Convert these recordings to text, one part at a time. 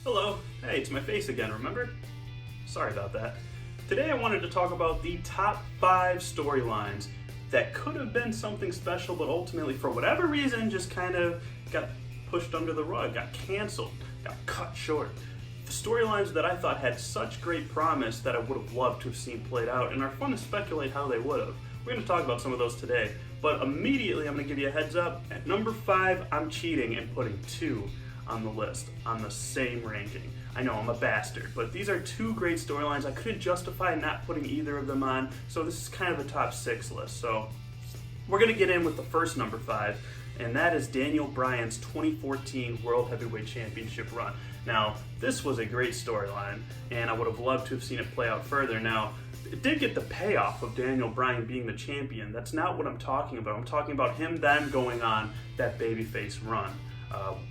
Hello, hey, it's my face again, remember? Sorry about that. Today I wanted to talk about the top 5 storylines that could have been something special, but ultimately, for whatever reason, just kind of got pushed under the rug, got canceled, got cut short. The storylines that I thought had such great promise that I would have loved to have seen played out and are fun to speculate how they would have. We're going to talk about some of those today, but immediately I'm going to give you a heads up. At number 5, I'm cheating and putting 2 on the list on the same ranking. I know I'm a bastard, but these are 2 great storylines. I couldn't justify not putting either of them on, so this is kind of a top 6 list. So we're going to get in with the first number 5, and that is Daniel Bryan's 2014 World Heavyweight Championship run. Now, this was a great storyline, and I would have loved to have seen it play out further. Now, it did get the payoff of Daniel Bryan being the champion. That's not what I'm talking about. I'm talking about him then going on that babyface run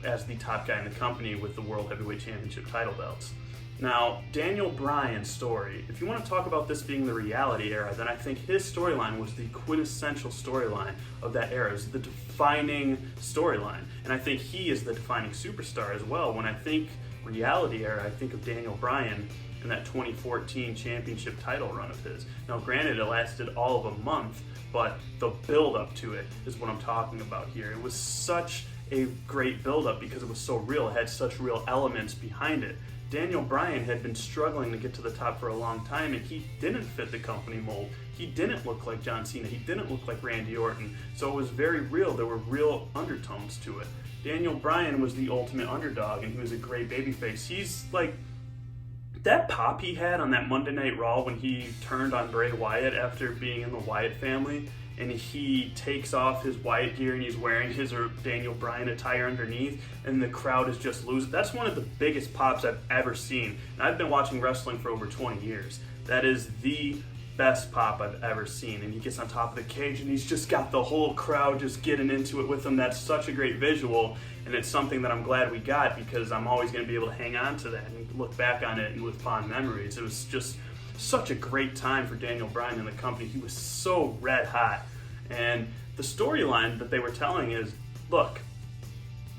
as the top guy in the company with the World Heavyweight Championship title belts. Now, Daniel Bryan's story, if you want to talk about this being the reality era, then I think his storyline was the quintessential storyline of that era. It was the defining storyline. And I think he is the defining superstar as well. When I think reality era, I think of Daniel Bryan and that 2014 championship title run of his. Now, granted, it lasted all of a month, but the build-up to it is what I'm talking about here. It was such a great build-up because it was so real. It had such real elements behind it. Daniel Bryan had been struggling to get to the top for a long time, and he didn't fit the company mold. He didn't look like John Cena. He didn't look like Randy Orton. So it was very real. There were real undertones to it. Daniel Bryan was the ultimate underdog, and he was a great babyface. He's like, that pop he had on that Monday Night Raw when he turned on Bray Wyatt after being in the Wyatt family, and he takes off his Wyatt gear and he's wearing his Daniel Bryan attire underneath, and the crowd is just losing. That's one of the biggest pops I've ever seen. And I've been watching wrestling for over 20 years. That is the best pop I've ever seen. And he gets on top of the cage and he's just got the whole crowd just getting into it with him. That's such a great visual, and it's something that I'm glad we got because I'm always going to be able to hang on to that and look back on it and with fond memories. It was just such a great time for Daniel Bryan in the company. He was so red hot. And the storyline that they were telling is, look,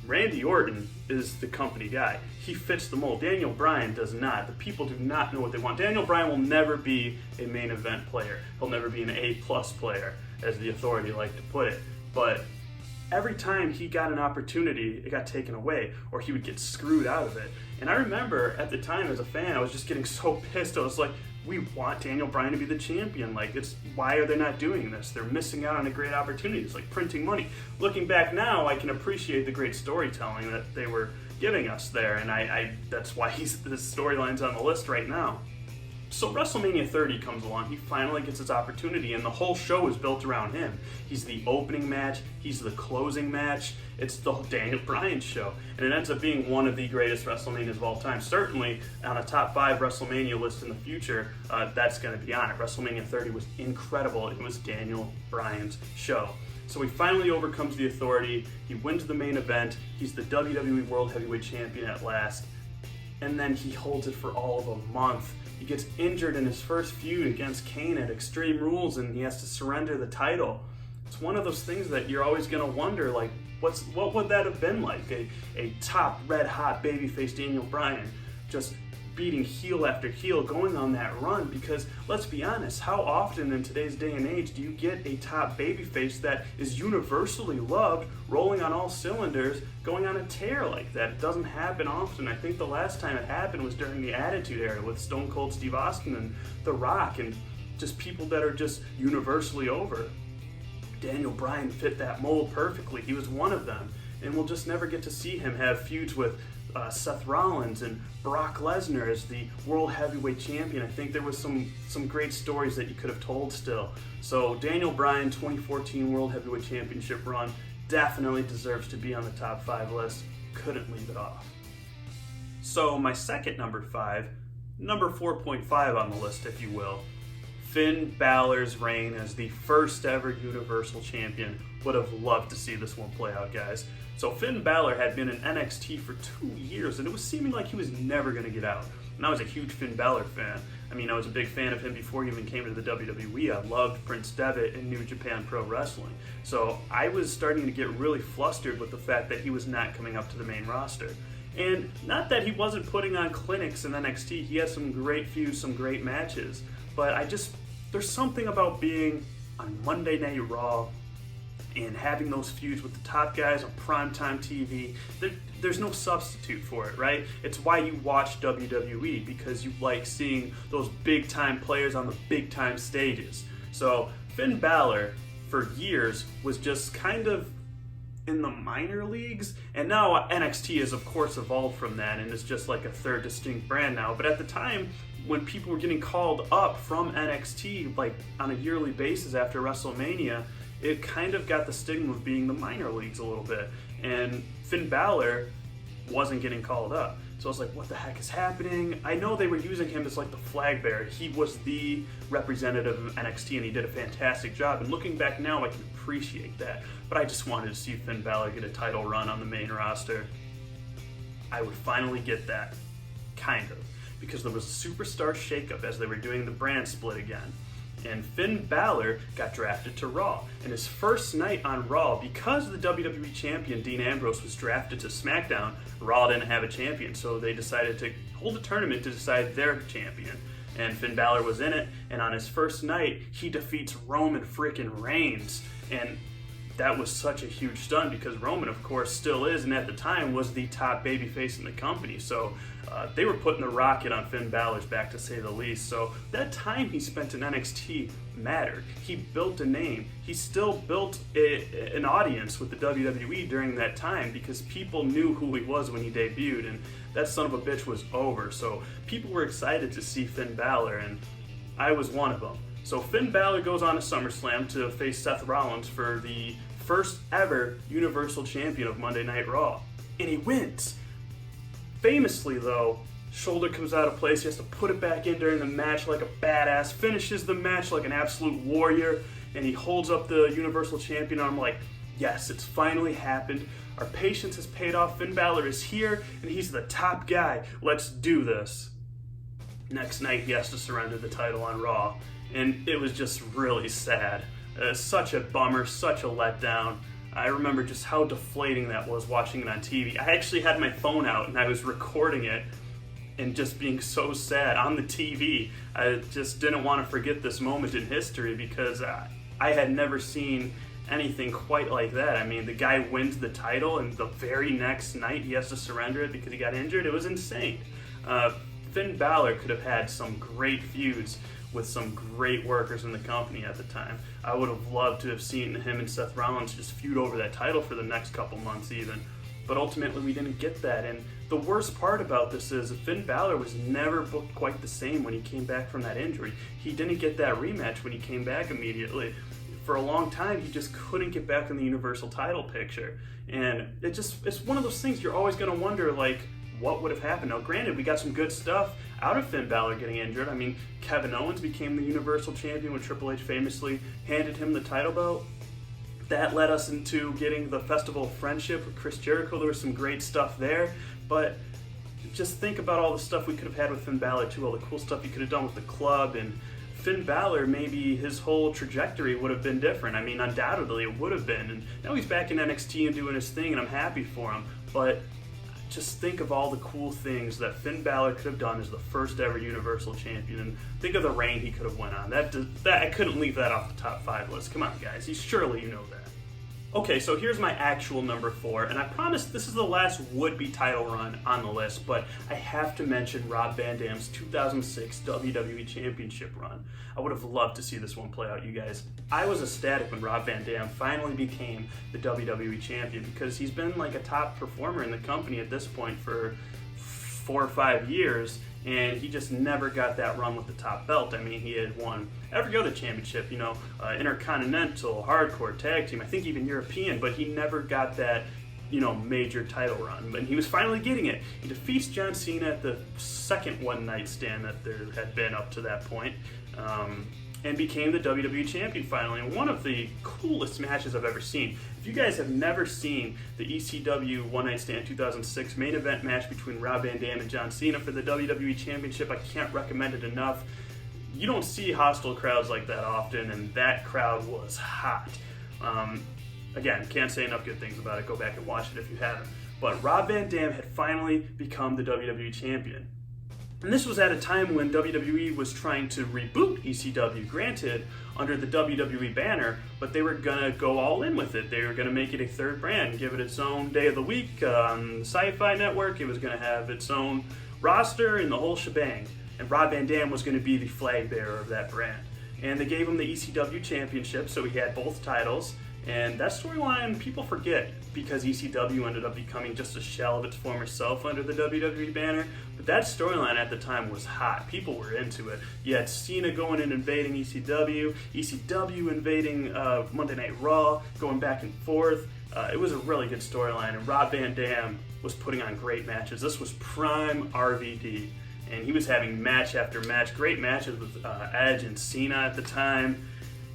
Randy Orton is the company guy. He fits the mold. Daniel Bryan does not. The people do not know what they want. Daniel Bryan will never be a main event player. He'll never be an A-plus player, as the Authority like to put it. But every time he got an opportunity, it got taken away, or he would get screwed out of it. And I remember at the time as a fan, I was just getting so pissed. I was like, we want Daniel Bryan to be the champion. Like, why are they not doing this? They're missing out on a great opportunity. It's like printing money. Looking back now, I can appreciate the great storytelling that they were giving us there, and that's why the storyline's on the list right now. So WrestleMania 30 comes along, he finally gets his opportunity, and the whole show is built around him. He's the opening match, he's the closing match, it's the Daniel Bryan show, and it ends up being one of the greatest WrestleManias of all time. Certainly, on a top 5 WrestleMania list in the future, that's going to be on it. WrestleMania 30 was incredible. It was Daniel Bryan's show. So he finally overcomes the Authority, he wins the main event, he's the WWE World Heavyweight Champion at last, and then he holds it for all of a month. He gets injured in his first feud against Kane at Extreme Rules, and he has to surrender the title. It's one of those things that you're always going to wonder, like, what would that have been like? A top red-hot babyface Daniel Bryan just beating heel after heel, going on that run, because let's be honest, how often in today's day and age do you get a top babyface that is universally loved, rolling on all cylinders, going on a tear like that? It doesn't happen often. I think the last time it happened was during the Attitude Era with Stone Cold Steve Austin and The Rock, and just people that are just universally over. Daniel Bryan fit that mold perfectly. He was one of them, and we'll just never get to see him have feuds with Seth Rollins and Brock Lesnar as the World Heavyweight Champion. I think there was some great stories that you could have told still. So Daniel Bryan 2014 World Heavyweight Championship run definitely deserves to be on the top 5 list. Couldn't leave it off. So my second number 5, number 4.5 on the list, if you will, Finn Balor's reign as the first ever Universal Champion. Would have loved to see this one play out, guys. So Finn Balor had been in NXT for 2 years, and it was seeming like he was never going to get out. And I was a huge Finn Balor fan. I mean, I was a big fan of him before he even came to the WWE. I loved Prince Devitt in New Japan Pro Wrestling. So I was starting to get really flustered with the fact that he was not coming up to the main roster. And not that he wasn't putting on clinics in NXT, he had some great feuds, some great matches, but there's something about being on Monday Night Raw and having those feuds with the top guys on primetime TV. There's no substitute for it, right? It's why you watch WWE, because you like seeing those big time players on the big time stages. So Finn Balor, for years, was just kind of in the minor leagues, and now NXT has of course evolved from that and is just like a third distinct brand now. But at the time when people were getting called up from NXT like on a yearly basis after WrestleMania, it kind of got the stigma of being the minor leagues a little bit, and Finn Balor wasn't getting called up. So I was like, what the heck is happening? I know they were using him as like the flag bearer. He was the representative of NXT and he did a fantastic job. And looking back now, I can appreciate that. But I just wanted to see Finn Balor get a title run on the main roster. I would finally get that, kind of, because there was a superstar shakeup as they were doing the brand split again. And Finn Balor got drafted to Raw. And his first night on Raw, because the WWE Champion Dean Ambrose was drafted to SmackDown, Raw didn't have a champion, so they decided to hold a tournament to decide their champion. And Finn Balor was in it, and on his first night, he defeats Roman freaking Reigns. And that was such a huge stun because Roman, of course, still is, and at the time was the top babyface in the company. So they were putting the rocket on Finn Balor's back, to say the least. So that time he spent in NXT mattered. He built a name. He still built an audience with the WWE during that time because people knew who he was when he debuted, and that son of a bitch was over. So people were excited to see Finn Balor, and I was one of them. So Finn Balor goes on to SummerSlam to face Seth Rollins for the first ever Universal Champion of Monday Night Raw. And he wins. Famously though, shoulder comes out of place, he has to put it back in during the match like a badass, finishes the match like an absolute warrior, and he holds up the Universal Champion arm like, yes, it's finally happened. Our patience has paid off. Finn Balor is here, and he's the top guy. Let's do this. Next night, he has to surrender the title on Raw. And it was just really sad. Such a bummer, such a letdown. I remember just how deflating that was watching it on TV. I actually had my phone out and I was recording it and just being so sad on the TV. I just didn't want to forget this moment in history because I had never seen anything quite like that. I mean, the guy wins the title and the very next night he has to surrender it because he got injured. It was insane. Finn Balor could have had some great feuds with some great workers in the company at the time. I would have loved to have seen him and Seth Rollins just feud over that title for the next couple months even. But ultimately we didn't get that. And the worst part about this is Finn Balor was never booked quite the same when he came back from that injury. He didn't get that rematch when he came back immediately. For a long time, he just couldn't get back in the Universal title picture. And it's one of those things you're always gonna wonder, like, what would have happened? Now, granted, we got some good stuff out of Finn Balor getting injured. I mean, Kevin Owens became the Universal Champion when Triple H famously handed him the title belt. That led us into getting the Festival of Friendship with Chris Jericho. There was some great stuff there, but just think about all the stuff we could have had with Finn Balor too, all the cool stuff he could have done with the club, and Finn Balor, maybe his whole trajectory would have been different. I mean, undoubtedly it would have been, and now he's back in NXT and doing his thing, and I'm happy for him, but just think of all the cool things that Finn Balor could have done as the first ever Universal Champion, and think of the reign he could have went on. That I couldn't leave that off the top 5 list. Come on, guys. Surely you know that. Okay, so here's my actual number 4, and I promise this is the last would-be title run on the list, but I have to mention Rob Van Dam's 2006 WWE Championship run. I would have loved to see this one play out, you guys. I was ecstatic when Rob Van Dam finally became the WWE Champion because he's been like a top performer in the company at this point for 4 or 5 years, and he just never got that run with the top belt. I mean, he had won every other championship, Intercontinental, Hardcore, Tag Team, I think even European, but he never got that, major title run. And he was finally getting it. He defeats John Cena at the second one-night stand that there had been up to that point, and became the WWE Champion finally, and one of the coolest matches I've ever seen. If you guys have never seen the ECW One Night Stand 2006 main event match between Rob Van Dam and John Cena for the WWE Championship, I can't recommend it enough. You don't see hostile crowds like that often, and that crowd was hot. Again, can't say enough good things about it. Go back and watch it if you haven't. but Rob Van Dam had finally become the WWE champion. And this was at a time when WWE was trying to reboot ECW, granted, under the WWE banner, but they were gonna go all in with it. They were gonna make it a third brand, give it its own day of the week on the Sci-Fi Network. It was gonna have its own roster and the whole shebang. And Rob Van Dam was gonna be the flag bearer of that brand. And they gave him the ECW championship, so he had both titles. And that storyline people forget because ECW ended up becoming just a shell of its former self under the WWE banner. But that storyline at the time was hot. People were into it. You had Cena going and invading ECW, ECW invading Monday Night Raw, going back and forth. It was a really good storyline, and Rob Van Dam was putting on great matches. This was prime RVD, and he was having match after match, great matches with Edge and Cena at the time.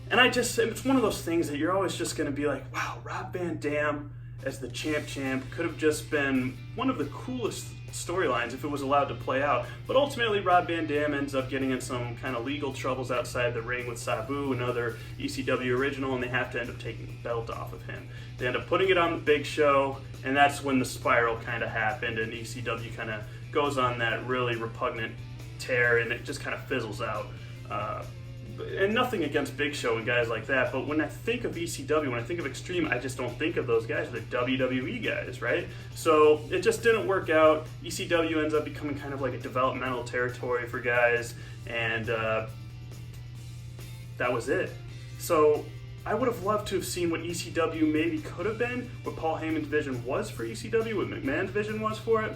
And it's one of those things that you're always just going to be like, wow, Rob Van Dam as the champ could have just been one of the coolest storylines if it was allowed to play out. But ultimately, Rob Van Dam ends up getting in some kind of legal troubles outside the ring with Sabu, another ECW original, and they have to end up taking the belt off of him. They end up putting it on the Big Show, and that's when the spiral kind of happened, and ECW kind of goes on that really repugnant tear, and it just kind of fizzles out. And nothing against Big Show and guys like that, but when I think of ECW, when I think of Extreme, I just don't think of those guys. They're WWE guys, right? So it just didn't work out. ECW ends up becoming kind of like a developmental territory for guys, and that was it. So I would have loved to have seen what ECW maybe could have been, what Paul Heyman's vision was for ECW, what McMahon's vision was for it.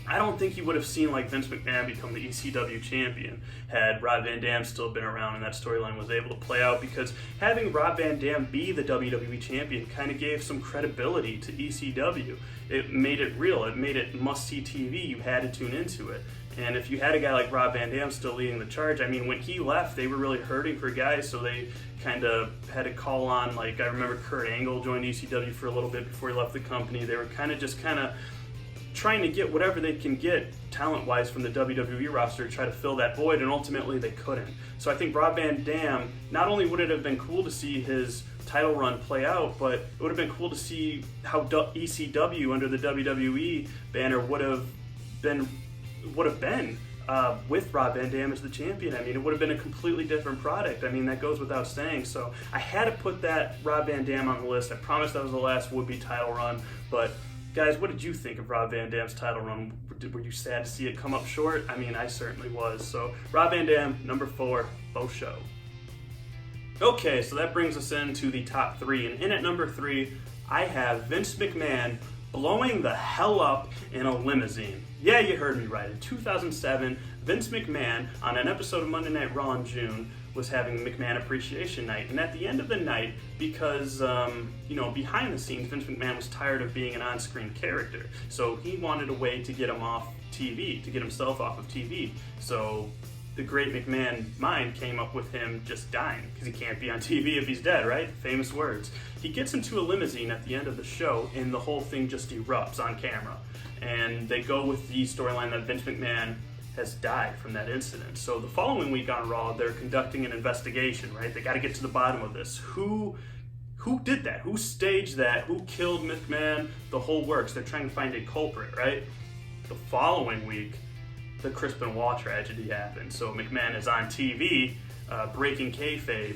I don't think he would have seen like Vince McMahon become the ECW champion had Rob Van Dam still been around and that storyline was able to play out, because having Rob Van Dam be the WWE champion kind of gave some credibility to ECW. It made it real. It made it must-see TV. You had to tune into it. And if you had a guy like Rob Van Dam still leading the charge, I mean, when he left, they were really hurting for guys, so they kind of had to call on, like, I remember Kurt Angle joined ECW for a little bit before he left the company. They were kind of trying to get whatever they can get talent-wise from the WWE roster to try to fill that void, and ultimately they couldn't. So I think Rob Van Dam, not only would it have been cool to see his title run play out, but it would have been cool to see how ECW under the WWE banner would have been with Rob Van Dam as the champion. I mean, it would have been a completely different product. I mean, that goes without saying. So I had to put that Rob Van Dam on the list. I promised that was the last would-be title run, but guys, what did you think of Rob Van Dam's title run? Were you sad to see it come up short? I mean, I certainly was. So, Rob Van Dam, number 4, Bo Show. Okay, so that brings us into the top 3. And in at number 3, I have Vince McMahon blowing the hell up in a limousine. Yeah, you heard me right. In 2007, Vince McMahon, on an episode of Monday Night Raw in June, was having McMahon Appreciation Night. And at the end of the night, because, behind the scenes, Vince McMahon was tired of being an on-screen character. So he wanted a way to get him off TV, to get himself off of TV. So the great McMahon mind came up with him just dying, because he can't be on TV if he's dead, right? Famous words. He gets into a limousine at the end of the show, and the whole thing just erupts on camera. And they go with the storyline that Vince McMahon has died from that incident. So the following week on Raw, they're conducting an investigation, right? They got to get to the bottom of this. Who did that? Who staged that? Who killed McMahon? The whole works. They're trying to find a culprit, right? The following week, the Chris Benoit tragedy happened. So McMahon is on TV, breaking kayfabe,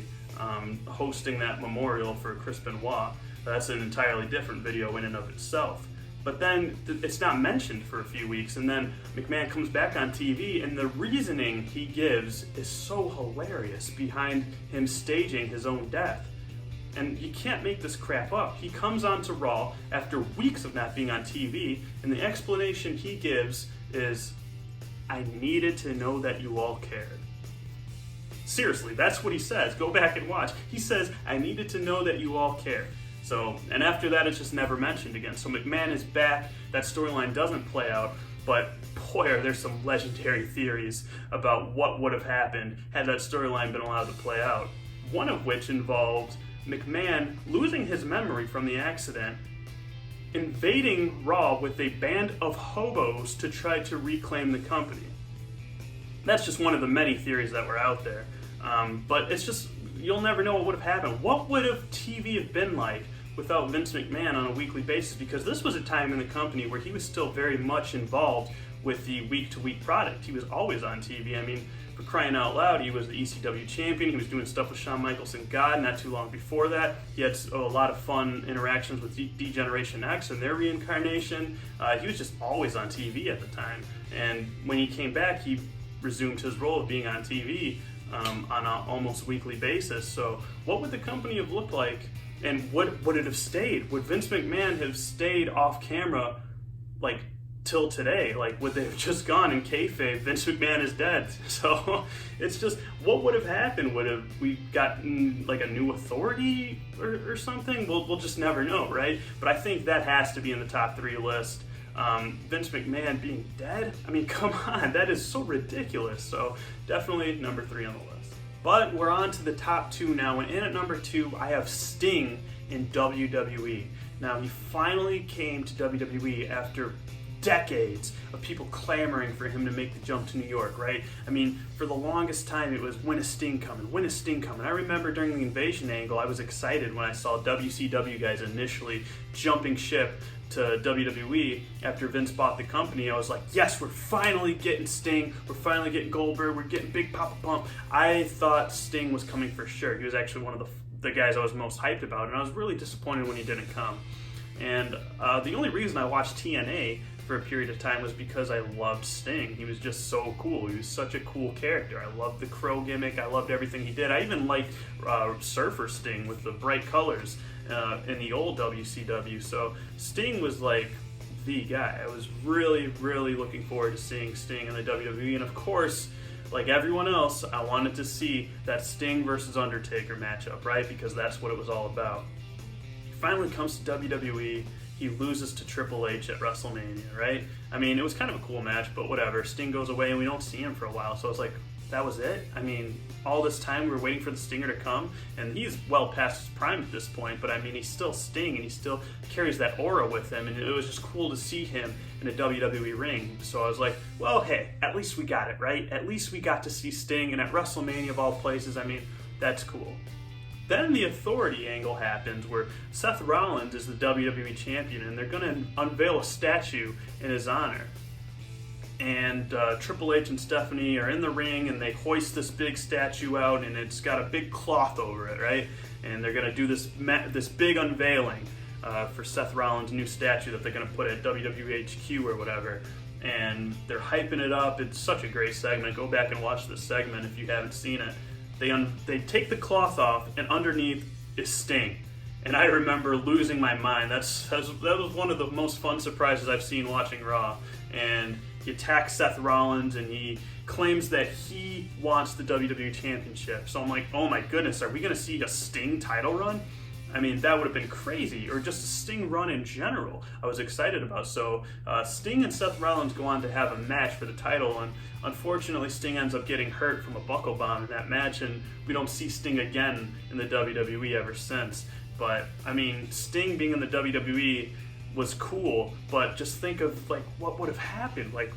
hosting that memorial for Chris Benoit. That's an entirely different video in and of itself. But then it's not mentioned for a few weeks, and then McMahon comes back on TV, and the reasoning he gives is so hilarious behind him staging his own death. And you can't make this crap up. He comes on to Raw after weeks of not being on TV, and the explanation he gives is, I needed to know that you all cared. Seriously, that's what he says. Go back and watch. He says, I needed to know that you all cared. So, and after that, it's just never mentioned again. So McMahon is back. That storyline doesn't play out, but boy, are there some legendary theories about what would have happened had that storyline been allowed to play out. One of which involved McMahon losing his memory from the accident, invading Raw with a band of hobos to try to reclaim the company. That's just one of the many theories that were out there. But it's just, you'll never know what would have happened. What would have TV have been like without Vince McMahon on a weekly basis, because this was a time in the company where he was still very much involved with the week-to-week product. He was always on TV. I mean, for crying out loud, he was the ECW champion. He was doing stuff with Shawn Michaels and God not too long before that. He had a lot of fun interactions with D-Generation X and their reincarnation. He was just always on TV at the time. And when he came back, he resumed his role of being on TV on an almost weekly basis. So what would the company have looked like, and would it have stayed? Would Vince McMahon have stayed off camera like till today? Like, would they have just gone in kayfabe, Vince McMahon is dead? So it's just, what would have happened? Would have we gotten like a new authority or something? We'll just never know, right? But I think that has to be in the top 3 list. Vince McMahon being dead? I mean, come on, that is so ridiculous. So definitely number 3 on the list. But we're on to the top 2 now, and in at number 2, I have Sting in WWE. Now, he finally came to WWE after decades of people clamoring for him to make the jump to New York, right? I mean, for the longest time, it was, when is Sting coming? When is Sting coming? I remember during the Invasion angle, I was excited when I saw WCW guys initially jumping ship to WWE after Vince bought the company. I was like, yes, we're finally getting Sting, we're finally getting Goldberg, we're getting Big Papa Pump. I thought Sting was coming for sure. He was actually one of the guys I was most hyped about, and I was really disappointed when he didn't come. And the only reason I watched TNA for a period of time was because I loved Sting. He was just so cool. He was such a cool character. I loved the crow gimmick. I loved everything he did. I even liked Surfer Sting with the bright colors in the old WCW. So Sting was like the guy. I was really, really looking forward to seeing Sting in the WWE. And of course, like everyone else, I wanted to see that Sting versus Undertaker matchup, right? Because that's what it was all about. He finally comes to WWE. He loses to Triple H at WrestleMania, right? I mean, it was kind of a cool match, but whatever. Sting goes away and we don't see him for a while. So I was like, that was it? I mean, all this time we were waiting for the Stinger to come, and he's well past his prime at this point, but I mean, he's still Sting, and he still carries that aura with him, and it was just cool to see him in a WWE ring. So I was like, well, hey, at least we got it, right? At least we got to see Sting, and at WrestleMania of all places, I mean, that's cool. Then the authority angle happens where Seth Rollins is the WWE champion, and they're going to unveil a statue in his honor. And Triple H and Stephanie are in the ring, and they hoist this big statue out, and it's got a big cloth over it, right? And they're going to do this big unveiling for Seth Rollins' new statue that they're going to put at WWE HQ or whatever. And they're hyping it up. It's such a great segment. Go back and watch this segment if you haven't seen it. They take the cloth off, and underneath is Sting. And I remember losing my mind. That was one of the most fun surprises I've seen watching Raw. And he attacks Seth Rollins, and he claims that he wants the WWE Championship. So I'm like, oh my goodness, are we going to see a Sting title run? I mean, that would have been crazy, or just a Sting run in general. I was excited about. So Sting and Seth Rollins go on to have a match for the title, and unfortunately Sting ends up getting hurt from a buckle bomb in that match, and we don't see Sting again in the WWE ever since. But I mean, Sting being in the WWE was cool, but just think of like what would have happened. Like,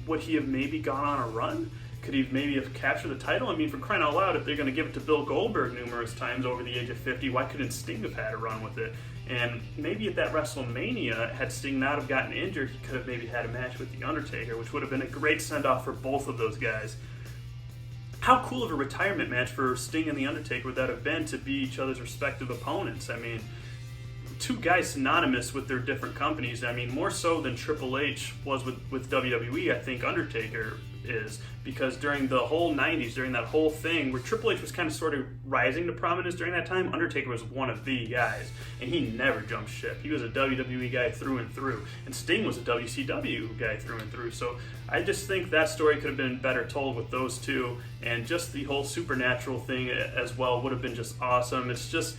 would he have maybe gone on a run? Could he maybe have captured the title? I mean, for crying out loud, if they're going to give it to Bill Goldberg numerous times over the age of 50, why couldn't Sting have had a run with it? And maybe at that WrestleMania, had Sting not have gotten injured, he could have maybe had a match with The Undertaker, which would have been a great send-off for both of those guys. How cool of a retirement match for Sting and The Undertaker would that have been, to be each other's respective opponents? I mean, two guys synonymous with their different companies. I mean, more so than Triple H was with WWE, I think Undertaker is, because during the whole 90s, during that whole thing where Triple H was kind of sort of rising to prominence during that time, Undertaker was one of the guys, and he never jumped ship. He was a WWE guy through and through, and Sting was a WCW guy through and through. So I just think that story could have been better told with those two, and just the whole supernatural thing as well would have been just awesome. It's just,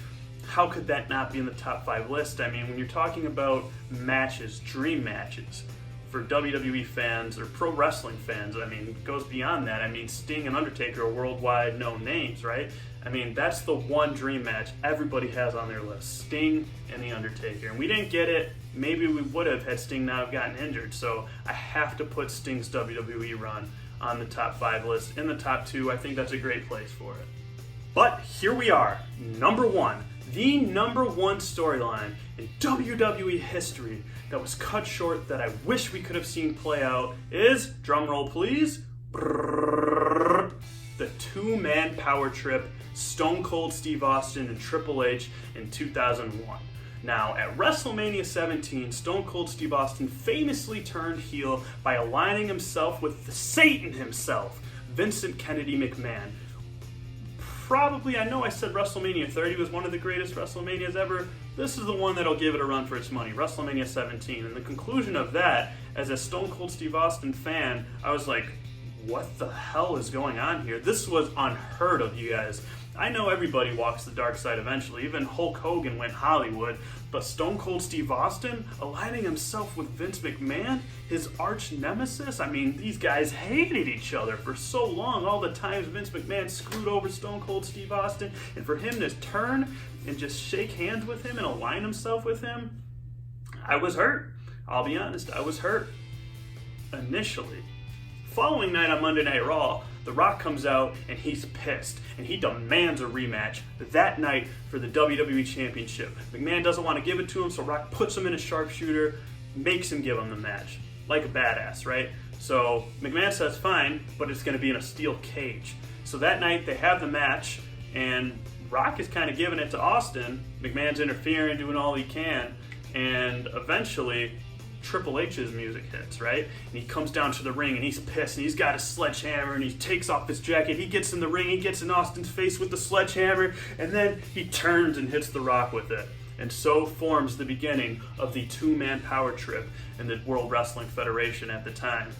how could that not be in the top 5 list? I mean, when you're talking about matches, dream matches for WWE fans or pro wrestling fans, I mean, it goes beyond that. I mean, Sting and Undertaker are worldwide known names, right? I mean, that's the one dream match everybody has on their list, Sting and The Undertaker. And we didn't get it. Maybe we would have had Sting not have gotten injured. So I have to put Sting's WWE run on the top 5 list. In the top 2, I think that's a great place for it. But here we are, number 1, the #1 storyline in WWE history that was cut short that I wish we could have seen play out is, drumroll please, the two-man power trip, Stone Cold Steve Austin and Triple H in 2001. Now, at WrestleMania 17, Stone Cold Steve Austin famously turned heel by aligning himself with the Satan himself, Vincent Kennedy McMahon. Probably, I know I said WrestleMania 30 was one of the greatest WrestleManias ever. This is the one that'll give it a run for its money, WrestleMania 17. And the conclusion of that, as a Stone Cold Steve Austin fan, I was like, what the hell is going on here? This was unheard of, you guys. I know everybody walks the dark side eventually. Even Hulk Hogan went Hollywood. But Stone Cold Steve Austin aligning himself with Vince McMahon, his arch nemesis. I mean, these guys hated each other for so long. All the times Vince McMahon screwed over Stone Cold Steve Austin. And for him to turn and just shake hands with him and align himself with him, I was hurt. I'll be honest, I was hurt initially. Following night on Monday Night Raw, The Rock comes out and he's pissed and he demands a rematch that night for the WWE Championship. McMahon doesn't want to give it to him, so Rock puts him in a sharpshooter, makes him give him the match. Like a badass, right? So McMahon says fine, but it's going to be in a steel cage. So that night they have the match and Rock is kind of giving it to Austin. McMahon's interfering, doing all he can, and eventually Triple H's music hits, right? And he comes down to the ring and he's pissed and he's got a sledgehammer and he takes off his jacket. He gets in the ring, he gets in Austin's face with the sledgehammer, and then he turns and hits The Rock with it. And so forms the beginning of the two-man power trip in the World Wrestling Federation at the time.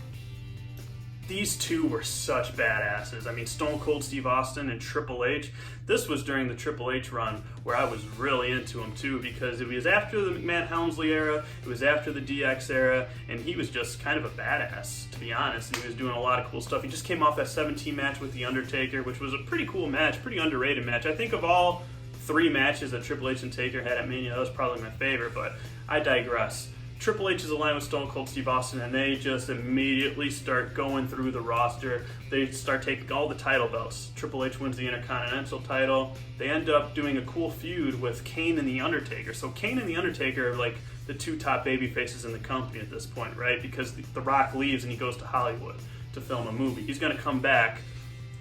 These two were such badasses. I mean, Stone Cold Steve Austin and Triple H. This was during the Triple H run where I was really into him too, because it was after the McMahon-Helmsley era, it was after the DX era, and he was just kind of a badass, to be honest, and he was doing a lot of cool stuff. He just came off that 17 match with The Undertaker, which was a pretty cool match, pretty underrated match. I think of all 3 matches that Triple H and Taker had at Mania, that was probably my favorite, but I digress. Triple H is aligned with Stone Cold Steve Austin, and they just immediately start going through the roster. They start taking all the title belts. Triple H wins the Intercontinental title. They end up doing a cool feud with Kane and The Undertaker. So Kane and The Undertaker are like the 2 top baby faces in the company at this point, right? Because The Rock leaves and he goes to Hollywood to film a movie. He's going to come back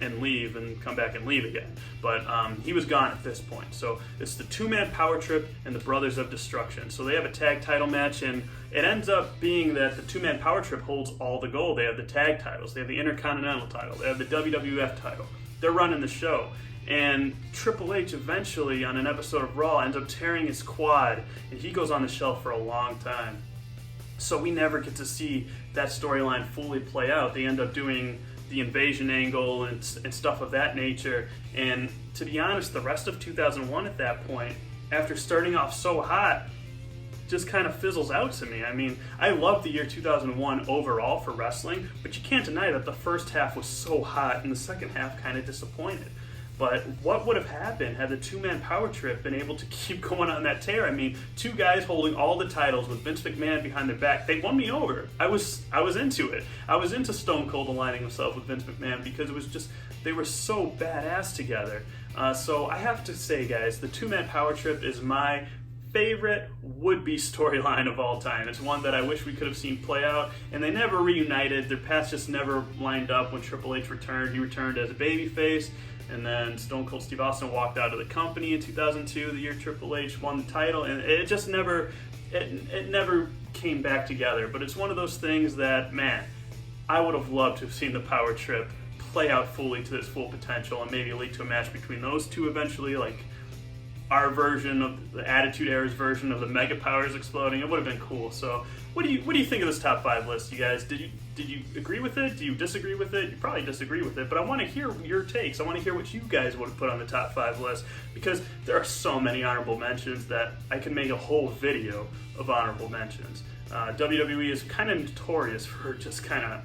and leave and come back and leave again. But he was gone at this point. So it's the two-man power trip and the Brothers of Destruction. So they have a tag title match, and it ends up being that the two-man power trip holds all the gold. They have the tag titles, they have the Intercontinental title, they have the WWF title. They're running the show. And Triple H eventually, on an episode of Raw, ends up tearing his quad, and he goes on the shelf for a long time. So we never get to see that storyline fully play out. They end up doing the invasion angle and stuff of that nature. And to be honest, the rest of 2001 at that point, after starting off so hot, just kind of fizzles out to me. I mean, I love the year 2001 overall for wrestling, but you can't deny that the first half was so hot and the second half kind of disappointed. But what would have happened had the two-man power trip been able to keep going on that tear? I mean, 2 guys holding all the titles with Vince McMahon behind their back. They won me over. I was into it. I was into Stone Cold aligning himself with Vince McMahon because it was just, they were so badass together. So I have to say, guys, the two-man power trip is my favorite would-be storyline of all time. It's one that I wish we could have seen play out, and they never reunited. Their paths just never lined up. When Triple H returned, he returned as a babyface, and then Stone Cold Steve Austin walked out of the company in 2002, the year Triple H won the title, and it just never, it never came back together. But it's one of those things that, man, I would have loved to have seen the power trip play out fully to its full potential and maybe lead to a match between those two eventually, like our version of the Attitude Era's version of the Mega Powers exploding. It would have been cool. So what do you think of this top 5 list, you guys? Did you agree with it? Do you disagree with it? You probably disagree with it, but I want to hear your takes. I want to hear what you guys would have put on the top 5 list, because there are so many honorable mentions that I can make a whole video of honorable mentions. WWE is kind of notorious for just kind of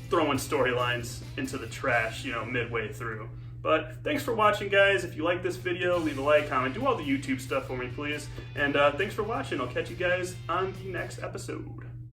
throwing storylines into the trash, midway through. But thanks for watching, guys. If you like this video, leave a like, comment, do all the YouTube stuff for me, please. And thanks for watching. I'll catch you guys on the next episode.